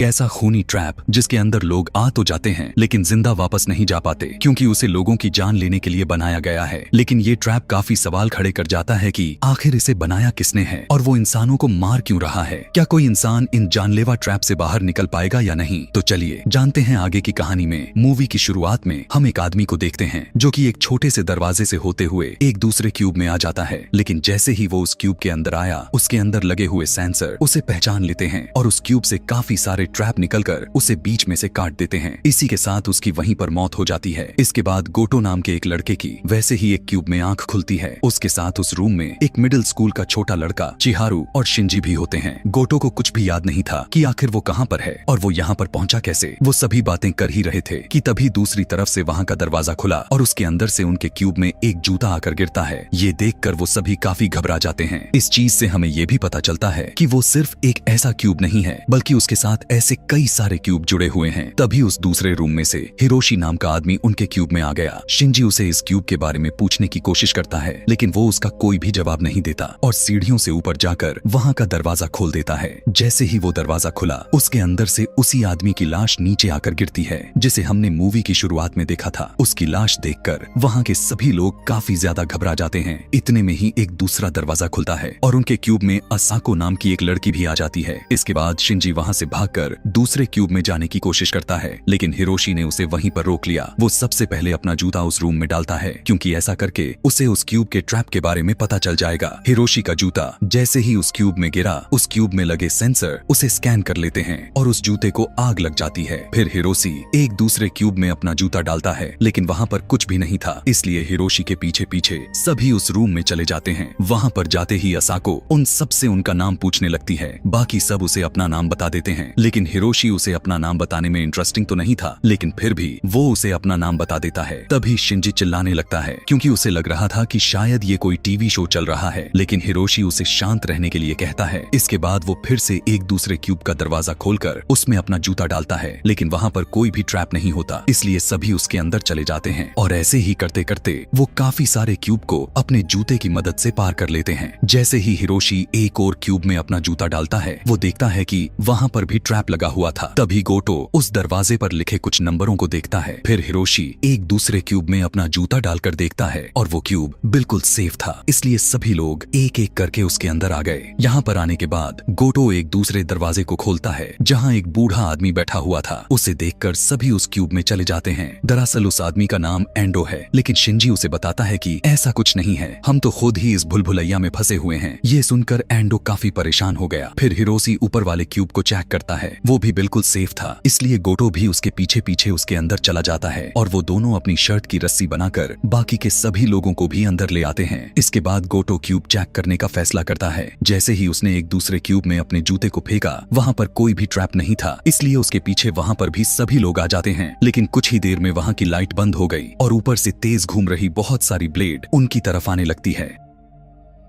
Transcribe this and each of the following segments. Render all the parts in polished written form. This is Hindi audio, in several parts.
एक ऐसा खूनी ट्रैप जिसके अंदर लोग आ तो जाते हैं लेकिन जिंदा वापस नहीं जा पाते क्योंकि उसे लोगों की जान लेने के लिए बनाया गया है। लेकिन ये ट्रैप काफी सवाल खड़े कर जाता है कि आखिर इसे बनाया किसने है और वो इंसानों को मार क्यों रहा है। क्या कोई इंसान इन जानलेवा ट्रैप से बाहर निकल पाएगा या नहीं? तो चलिए जानते हैं आगे की कहानी में। मूवी की शुरुआत में हम एक आदमी को देखते हैं जो कि एक छोटे से दरवाजे से होते हुए एक दूसरे क्यूब में आ जाता है। लेकिन जैसे ही वो उस क्यूब के अंदर आया, उसके अंदर लगे हुए सेंसर उसे पहचान लेते हैं और उस क्यूब से काफी सारे ट्रैप निकलकर उसे बीच में से काट देते हैं। इसी के साथ उसकी वहीं पर मौत हो जाती है। इसके बाद गोटो नाम के एक लड़के की वैसे ही एक क्यूब में आंख खुलती है। उसके साथ उस रूम में एक मिडिल स्कूल का छोटा लड़का चिहारू और शिंजी भी होते हैं। गोटो को कुछ भी याद नहीं था कि आखिर वो कहाँ पर है और वो यहाँ पर पहुंचा कैसे। वो सभी बातें कर ही रहे थे कि तभी दूसरी तरफ से वहाँ का दरवाजा खुला और उसके अंदर से उनके क्यूब में एक जूता आकर गिरता है। ये देखकर वो सभी काफी घबरा जाते हैं। इस चीज से हमें ये भी पता चलता है कि वो सिर्फ एक ऐसा क्यूब नहीं है बल्कि उसके साथ ऐसे कई सारे क्यूब जुड़े हुए हैं। तभी उस दूसरे रूम में से हिरोशी नाम का आदमी उनके क्यूब में आ गया। शिंजी उसे इस क्यूब के बारे में पूछने की कोशिश करता है लेकिन वो उसका कोई भी जवाब नहीं देता और सीढ़ियों से ऊपर जाकर वहाँ का दरवाजा खोल देता है। जैसे ही वो दरवाजा खुला, उसके अंदर से उसी आदमी की लाश नीचे आकर गिरती है जिसे हमने मूवी की शुरुआत में देखा था। उसकी लाश देखकर वहाँ के सभी लोग काफी ज्यादा घबरा जाते हैं। इतने में ही एक दूसरा दरवाजा खुलता है और उनके क्यूब में असाको नाम की एक लड़की भी आ जाती है। इसके बाद शिंजी वहाँ से भागकर दूसरे क्यूब में जाने की कोशिश करता है लेकिन हिरोशी ने उसे वहीं पर रोक लिया। वो सबसे पहले अपना जूता उस रूम में डालता है क्योंकि ऐसा करके उसे उस क्यूब के ट्रैप के बारे में पता चल जाएगा। हिरोशी का जूता जैसे ही उस क्यूब में गिरा, उस क्यूब में लगे सेंसर उसे स्कैन कर लेते हैं और उस जूते को आग लग जाती है। फिर हिरोशी एक दूसरे क्यूब में अपना जूता डालता है लेकिन वहाँ पर कुछ भी नहीं था, इसलिए हिरोशी के पीछे पीछे सभी उस रूम में चले जाते हैं। वहाँ पर जाते ही असाको उन सबसे उनका नाम पूछने लगती है। बाकी सब उसे अपना नाम बता देते हैं लेकिन हिरोशी उसे अपना नाम बताने में इंटरेस्टिंग तो नहीं था, लेकिन फिर भी वो उसे अपना नाम बता देता है। तभी शिंजी चिल्लाने लगता है क्योंकि उसे लग रहा था कि शायद ये कोई टीवी शो चल रहा है, लेकिन हिरोशी उसे शांत रहने के लिए कहता है। इसके बाद वो फिर से एक दूसरे क्यूब का दरवाजा खोलकर उसमें अपना जूता डालता है लेकिन वहाँ पर कोई भी ट्रैप नहीं होता, इसलिए सभी उसके अंदर चले जाते हैं और ऐसे ही करते करते वो काफी सारे क्यूब को अपने जूते की मदद से पार कर लेते हैं। जैसे ही हिरोशी एक और क्यूब में अपना जूता डालता है, वो देखता है कि वहाँ पर भी ट्रैप लगा हुआ था। तभी गोटो उस दरवाजे पर लिखे कुछ नंबरों को देखता है। फिर हिरोशी एक दूसरे क्यूब में अपना जूता डालकर देखता है और वो क्यूब बिल्कुल सेफ था, इसलिए सभी लोग एक एक करके उसके अंदर आ गए। यहाँ पर आने के बाद गोटो एक दूसरे दरवाजे को खोलता है जहाँ एक बूढ़ा आदमी बैठा हुआ था। उसे देखकर सभी उस क्यूब में चले जाते हैं। दरअसल उस आदमी का नाम एंडो है, लेकिन शिंजी उसे बताता है कि ऐसा कुछ नहीं है, हम तो खुद ही इस भूलभुलैया में फंसे हुए हैं। ये सुनकर एंडो काफी परेशान हो गया। फिर हिरोशी ऊपर वाले क्यूब को चेक करता है, वो भी बिल्कुल सेफ था, इसलिए गोटो भी उसके पीछे पीछे उसके अंदर चला जाता है और वो दोनों अपनी शर्ट की रस्सी बनाकर बाकी के सभी लोगों को भी अंदर ले आते हैं। इसके बाद गोटो क्यूब चेक करने का फैसला करता है। जैसे ही उसने एक दूसरे क्यूब में अपने जूते को फेंका, वहाँ पर कोई भी ट्रैप नहीं था, इसलिए उसके पीछे वहाँ पर भी सभी लोग आ जाते हैं। लेकिन कुछ ही देर में वहाँ की लाइट बंद हो गई और ऊपर से तेज घूम रही बहुत सारी ब्लेड उनकी तरफ आने लगती है।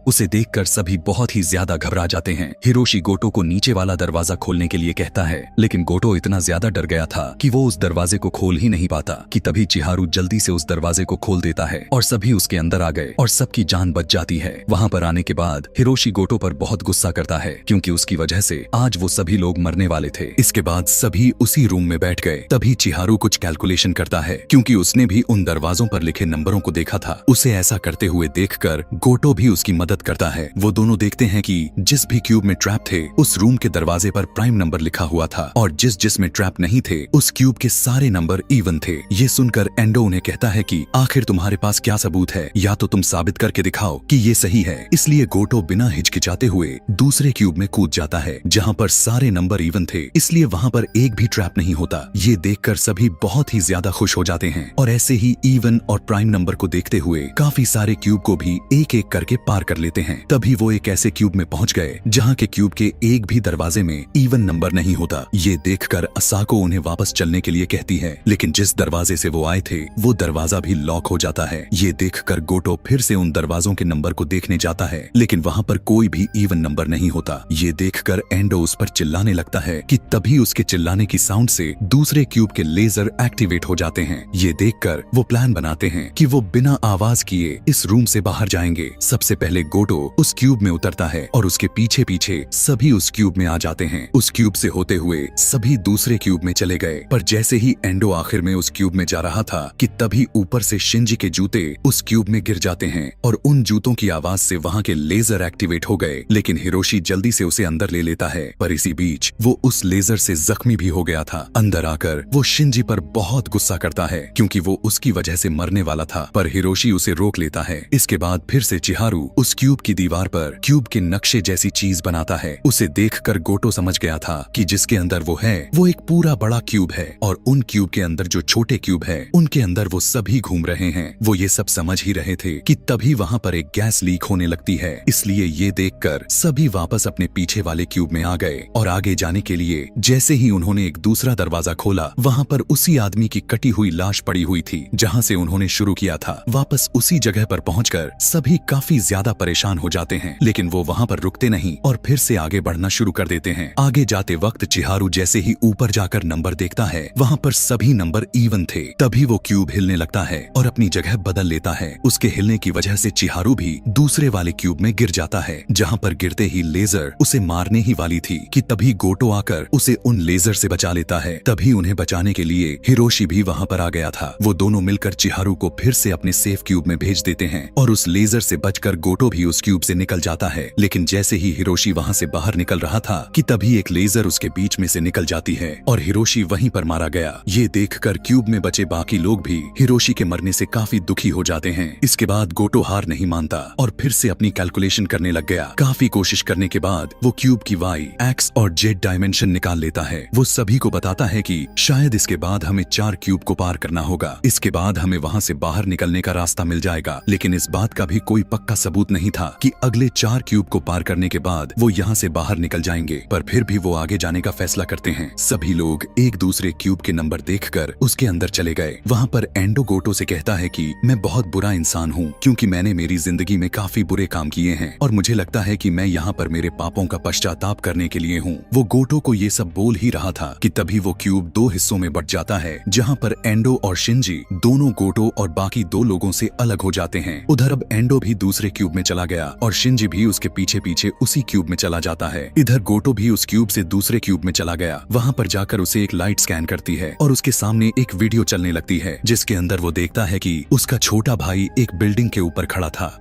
उसे देखकर सभी बहुत ही ज्यादा घबरा जाते हैं। हिरोशी गोटो को नीचे वाला दरवाजा खोलने के लिए कहता है लेकिन गोटो इतना ज्यादा डर गया था कि वो उस दरवाजे को खोल ही नहीं पाता कि तभी चिहारू जल्दी से उस दरवाजे को खोल देता है और सभी उसके अंदर आ गए और सबकी जान बच जाती है। वहाँ पर आने के बाद हिरोशी गोटो पर बहुत गुस्सा करता है क्योंकि उसकी वजह से आज वो सभी लोग मरने वाले थे। इसके बाद सभी उसी रूम में बैठ गए। तभी चिहारू कुछ कैलकुलेशन करता है क्योंकि उसने भी उन दरवाजों पर लिखे नंबरों को देखा था। उसे ऐसा करते हुए देखकर गोटो भी उसकी मदद करता है। वो दोनों देखते हैं कि जिस भी क्यूब में ट्रैप थे उस रूम के दरवाजे पर प्राइम नंबर लिखा हुआ था और जिस में ट्रैप नहीं थे उस क्यूब के सारे नंबर इवन थे। ये सुनकर एंडो उन्हें कहता है कि आखिर तुम्हारे पास क्या सबूत है, या तो तुम साबित करके दिखाओ कि ये सही है। इसलिए गोटो बिना हिचकिचाते हुए दूसरे क्यूब में कूद जाता है जहाँ पर सारे नंबर इवन थे, इसलिए वहाँ पर एक भी ट्रैप नहीं होता। ये देखकर सभी बहुत ही ज्यादा खुश हो जाते हैं और ऐसे ही इवन और प्राइम नंबर को देखते हुए काफी सारे क्यूब को भी एक एक करके पार कर लेते हैं। तभी वो एक ऐसे क्यूब में पहुंच गए जहाँ के क्यूब के एक भी दरवाजे में इवन नंबर नहीं होता। ये देखकर असाको उन्हें वापस चलने के लिए कहती है, लेकिन जिस दरवाजे से वो आए थे वो दरवाजा भी लॉक हो जाता है। ये देखकर गोटो फिर से उन दरवाजों के नंबर को देखने जाता है लेकिन वहाँ पर कोई भी इवन नंबर नहीं होता। ये देखकर एंडो उस पर चिल्लाने लगता है कि तभी उसके चिल्लाने की साउंड से दूसरे क्यूब के लेजर एक्टिवेट हो जाते हैं। ये देखकर वो प्लान बनाते हैं कि वो बिना आवाज किए इस रूम से बाहर जाएंगे। सबसे पहले गोटो उस क्यूब में उतरता है और उसके पीछे पीछे सभी उस क्यूब में आ जाते हैं। उस क्यूब से होते हुए सभी दूसरे क्यूब में चले गए, पर जैसे ही एंडो आखिर में उस क्यूब में जा रहा था कि तभी ऊपर से शिंजी के जूते उस क्यूब में गिर जाते हैं और उन जूतों की आवाज से वहां के लेजर एक्टिवेट हो गए। लेकिन हिरोशी जल्दी से उसे अंदर ले लेता है, पर इसी बीच वो उस लेजर से जख्मी भी हो गया था। अंदर आकर वो शिंजी पर बहुत गुस्सा करता है क्योंकि वो उसकी वजह से मरने वाला था, पर हिरोशी उसे रोक लेता है। इसके बाद फिर से चिहारू उस क्यूब की दीवार पर क्यूब के नक्शे जैसी चीज बनाता है। उसे देखकर गोटो समझ गया था कि जिसके अंदर वो है वो एक पूरा बड़ा क्यूब है और उन क्यूब के अंदर जो छोटे क्यूब है उनके अंदर वो सभी घूम रहे हैं। वो ये सब समझ ही रहे थे कि तभी वहां पर एक गैस लीक होने लगती है। इसलिए ये देखकर सभी वापस अपने पीछे वाले क्यूब में आ गए और आगे जाने के लिए जैसे ही उन्होंने एक दूसरा दरवाजा खोला, वहां पर उसी आदमी की कटी हुई लाश पड़ी हुई थी जहां से उन्होंने शुरू किया था। वापस उसी जगह पर पहुंचकर सभी काफी ज्यादा परेशान हो जाते हैं, लेकिन वो वहां पर रुकते नहीं और फिर से आगे बढ़ना शुरू कर देते हैं। आगे जाते वक्त चिहारू जैसे ही ऊपर जाकर नंबर देखता है, वहां पर सभी नंबर इवन थे। तभी वो क्यूब हिलने लगता है और अपनी जगह बदल लेता है। उसके हिलने की वजह से चिहारू भी दूसरे वाले क्यूब में गिर जाता है, जहां पर गिरते ही लेजर उसे मारने ही वाली थी कि तभी गोटो आकर उसे उन लेजर से बचा लेता है। तभी उन्हें बचाने के लिए हिरोशी भी वहां पर आ गया था। वो दोनों मिलकर चिहारू को फिर से अपने सेफ क्यूब में भेज देते हैं और उस लेजर से बचकर गोटो भी उस क्यूब से निकल जाता है। लेकिन जैसे ही हिरोशी वहां से बाहर निकल रहा था कि तभी एक लेजर उसके बीच में से निकल जाती है और हिरोशी वहीं पर मारा गया। ये देखकर क्यूब में बचे बाकी लोग भी हिरोशी के मरने से काफी दुखी हो जाते हैं। इसके बाद गोटो हार नहीं मानता और फिर से अपनी कैलकुलेशन करने लग गया। काफी कोशिश करने के बाद वो क्यूब की वाई, एक्स और जेड डायमेंशन निकाल लेता है। वो सभी को बताता है कि शायद इसके बाद हमें 4 क्यूब को पार करना होगा। इसके बाद हमें वहां से बाहर निकलने का रास्ता मिल जाएगा। लेकिन इस बात का भी कोई पक्का सबूत नहीं था कि अगले 4 क्यूब को पार करने के बाद वो यहाँ से बाहर निकल जाएंगे, पर फिर भी वो आगे जाने का फैसला करते हैं। सभी लोग एक दूसरे क्यूब के नंबर देखकर उसके अंदर चले गए। वहाँ पर एंडो गोटो से कहता है कि मैं बहुत बुरा इंसान हूँ क्योंकि मैंने मेरी जिंदगी में काफी बुरे काम किए हैं और मुझे लगता है कि मैं यहाँ पर मेरे पापों का पश्चाताप करने के लिए हूँ। वो गोटो को ये सब बोल ही रहा था कि तभी वो क्यूब 2 हिस्सों में बट जाता है, जहाँ पर एंडो और शिंजी दोनों गोटो और बाकी 2 लोगों से अलग हो जाते हैं। उधर अब एंडो भी दूसरे क्यूब में चला गया और शिंजी भी उसके पीछे पीछे उसी क्यूब में चला जाता है। इधर गोटो भी उस क्यूब से दूसरे क्यूब में चला गया। वहाँ पर जाकर उसे एक लाइट स्कैन करती है और उसके सामने एक वीडियो चलने लगती है जिसके अंदर वो देखता है कि उसका छोटा भाई एक बिल्डिंग के ऊपर खड़ा था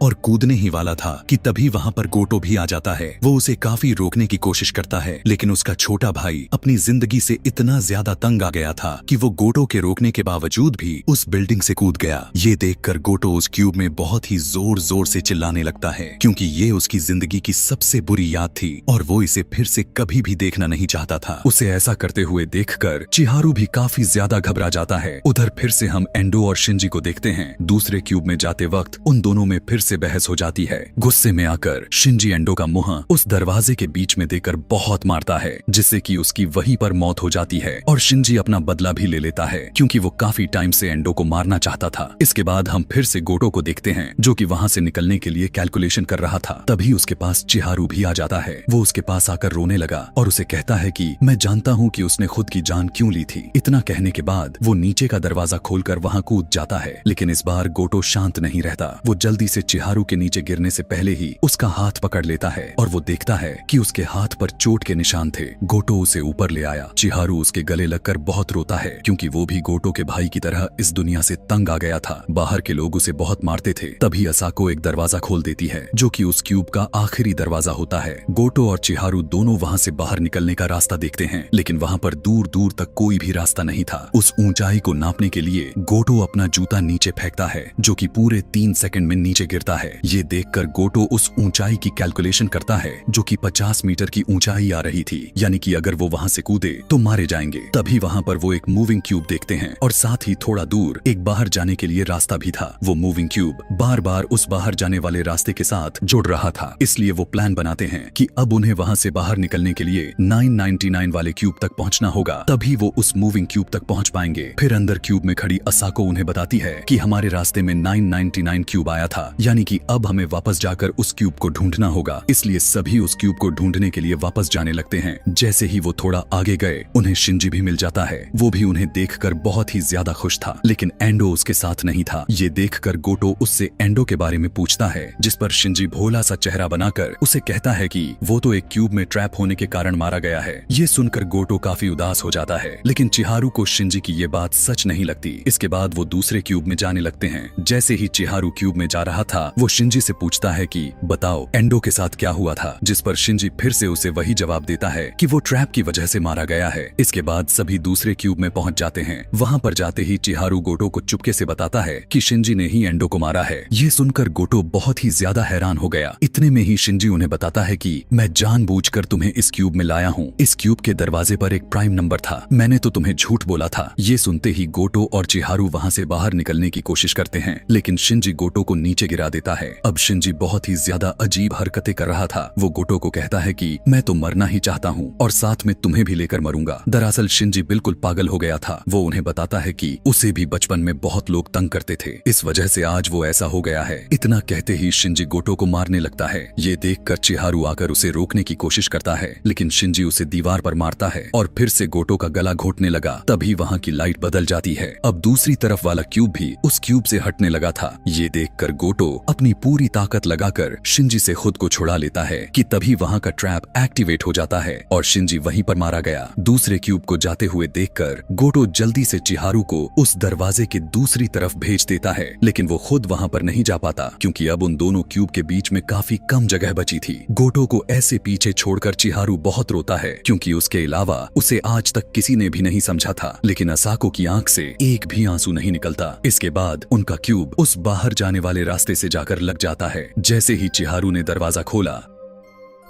और कूदने ही वाला था कि तभी वहां पर गोटो भी आ जाता है। वो उसे काफी रोकने की कोशिश करता है, लेकिन उसका छोटा भाई अपनी जिंदगी से इतना ज्यादा तंग आ गया था कि वो गोटो के रोकने के बावजूद भी उस बिल्डिंग से कूद गया। ये देखकर गोटो उस क्यूब में बहुत ही जोर जोर से चिल्लाने लगता है क्योंकि ये उसकी जिंदगी की सबसे बुरी याद थी और वो इसे फिर से कभी भी देखना नहीं चाहता था। उसे ऐसा करते हुए देखकर चिहारू भी काफी ज्यादा घबरा जाता है। उधर फिर से हम एंडो और शिंजी को देखते हैं। दूसरे क्यूब में जाते वक्त उन दोनों में फिर से बहस हो जाती है। गुस्से में आकर शिंजी एंडो का मुंह उस दरवाजे के बीच में देकर बहुत मारता है, जिससे कि उसकी वहीं पर मौत हो जाती है और शिंजी अपना बदला भी ले लेता है क्योंकि वो काफी टाइम से एंडो को मारना चाहता था। इसके बाद हम फिर से गोटो को देखते हैं जो कि वहां से निकलने के लिए कैलकुलेशन कर रहा था। तभी उसके पास चिहारू भी आ जाता है। वो उसके पास आकर रोने लगा और उसे कहता है कि मैं जानता हूँ कि उसने खुद की जान क्यों ली थी। इतना कहने के बाद वो नीचे का दरवाजा खोलकर वहां कूद जाता है, लेकिन इस बार गोटो शांत नहीं रहता। वो जल्दी से चिहारू के नीचे गिरने से पहले ही उसका हाथ पकड़ लेता है और वो देखता है कि उसके हाथ पर चोट के निशान थे। गोटो उसे ऊपर ले आया। चिहारू उसके गले लगकर बहुत रोता है क्योंकि वो भी गोटो के भाई की तरह इस दुनिया से तंग आ गया था। बाहर के लोग उसे बहुत मारते थे। तभी असाको एक दरवाजा खोल देती है जो कि उस क्यूब का आखिरी दरवाजा होता है। गोटो और चिहारू दोनों वहां से बाहर निकलने का रास्ता देखते हैं, लेकिन वहां पर दूर दूर तक कोई भी रास्ता नहीं था। उस ऊंचाई को नापने के लिए गोटो अपना जूता नीचे फेंकता है जो कि पूरे 3 सेकंड में नीचे गिरता है। ये देखकर गोटो उस ऊंचाई की कैलकुलेशन करता है जो कि 50 मीटर की ऊंचाई आ रही थी, यानी कि अगर वो वहां से कूदे तो मारे जाएंगे। तभी वहां पर वो एक मूविंग क्यूब देखते हैं और साथ ही थोड़ा दूर एक बाहर जाने के लिए रास्ता भी था। वो मूविंग क्यूब बार बार उस बाहर जाने वाले रास्ते के साथ जुड़ रहा था, इसलिए वो प्लान बनाते हैं कि अब उन्हें वहां से बाहर निकलने के लिए 999 वाले क्यूब तक पहुंचना होगा, तभी वो उस मूविंग क्यूब तक पहुंच पाएंगे। फिर अंदर क्यूब में खड़ी असाको उन्हें बताती है कि हमारे रास्ते में 999 क्यूब आया था, यानी कि अब हमें वापस जाकर उस क्यूब को ढूंढना होगा। इसलिए सभी उस क्यूब को ढूंढने के लिए वापस जाने लगते हैं। जैसे ही वो थोड़ा आगे गए उन्हें शिंजी भी मिल जाता है। वो भी उन्हें देखकर बहुत ही ज्यादा खुश था, लेकिन एंडो उसके साथ नहीं था। ये देखकर गोटो उससे एंडो के बारे में पूछता है, जिस पर शिंजी भोला सा चेहरा बनाकर उसे कहता है कि वो तो एक क्यूब में ट्रैप होने के कारण मारा गया है। ये सुनकर गोटो काफी उदास हो जाता है, लेकिन चिहारू को शिंजी की ये बात सच नहीं लगती। इसके बाद वो दूसरे क्यूब में जाने लगते हैं। जैसे ही चिहारू क्यूब में जा रहा था, वो शिंजी से पूछता है कि बताओ एंडो के साथ क्या हुआ था, जिस पर शिंजी फिर से उसे वही जवाब देता है कि वो ट्रैप की वजह से मारा गया है। इसके बाद सभी दूसरे क्यूब में पहुंच जाते हैं। वहां पर जाते ही चिहारू गोटो को चुपके से बताता है कि शिंजी ने ही एंडो को मारा है। ये सुनकर गोटो बहुत ही ज्यादा हैरान हो गया। इतने में ही शिंजी उन्हें बताता है कि मैं जानबूझकर तुम्हें इस क्यूब में लाया हूँ। इस क्यूब के दरवाजे पर एक प्राइम नंबर था, मैंने तो तुम्हें झूठ बोला था। ये सुनते ही गोटो और चिहारू वहां से बाहर निकलने की कोशिश करते हैं, लेकिन शिंजी गोटो को नीचे गिरा देता है। अब शिंजी बहुत ही ज्यादा अजीब हरकतें कर रहा था। वो गोटो को कहता है कि मैं तो मरना ही चाहता हूँ और साथ में तुम्हें भी लेकर मरूंगा। दरअसल शिंजी बिल्कुल पागल हो गया था। वो उन्हें बताता है कि उसे भी बचपन में बहुत लोग तंग करते थे, इस वजह से आज वो ऐसा हो गया है। इतना कहते ही शिंजी गोटो को मारने लगता है। ये देखकर चिहारू आकर उसे रोकने की कोशिश करता है, लेकिन शिंजी उसे दीवार पर मारता है और फिर से गोटो का गला घोटने लगा। तभी वहाँ की लाइट बदल जाती है। अब दूसरी तरफ वाला क्यूब भी उस क्यूब से हटने लगा था। ये देखकर गोटो अपनी पूरी ताकत लगाकर शिंजी से खुद को छुड़ा लेता है कि तभी वहाँ का ट्रैप एक्टिवेट हो जाता है और शिंजी वहीं पर मारा गया। दूसरे क्यूब को जाते हुए देखकर गोटो जल्दी से चिहारू को उस दरवाजे के दूसरी तरफ भेज देता है, लेकिन वो खुद वहाँ पर नहीं जा पाता क्योंकि अब उन दोनों क्यूब के बीच में काफी कम जगह बची थी। गोटो को ऐसे पीछे छोड़कर चिहारू बहुत रोता है क्योंकि उसके अलावा उसे आज तक किसी ने भी नहीं समझा था, लेकिन असाको की आंख से एक भी आंसू नहीं निकलता। इसके बाद उनका क्यूब उस बाहर जाने वाले रास्ते से जाकर लग जाता है। जैसे ही चिहारू ने दरवाजा खोला,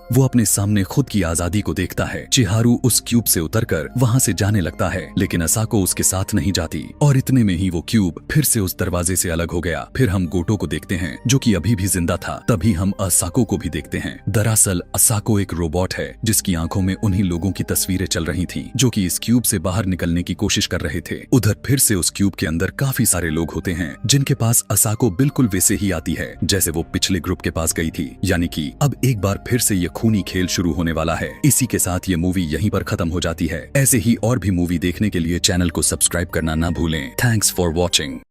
वो अपने सामने खुद की आजादी को देखता है। चिहारू उस क्यूब से उतरकर वहां से जाने लगता है, लेकिन असाको उसके साथ नहीं जाती और इतने में ही वो क्यूब फिर से उस दरवाजे से अलग हो गया। फिर हम गोटो को देखते हैं जो कि अभी भी जिंदा था। तभी हम असाको को भी देखते हैं। दरअसल असाको एक रोबोट है जिसकी आंखों में उन्हीं लोगों की तस्वीरें चल रही थी जो कि इस क्यूब से बाहर निकलने की कोशिश कर रहे थे। उधर फिर से उस क्यूब के अंदर काफी सारे लोग होते हैं जिनके पास असाको बिल्कुल वैसे ही आती है जैसे वो पिछले ग्रुप के पास गई थी। यानी कि अब एक बार फिर से ये खूनी खेल शुरू होने वाला है। इसी के साथ ये मूवी यहीं पर खत्म हो जाती है। ऐसे ही और भी मूवी देखने के लिए चैनल को सब्सक्राइब करना ना भूलें। Thanks for watching.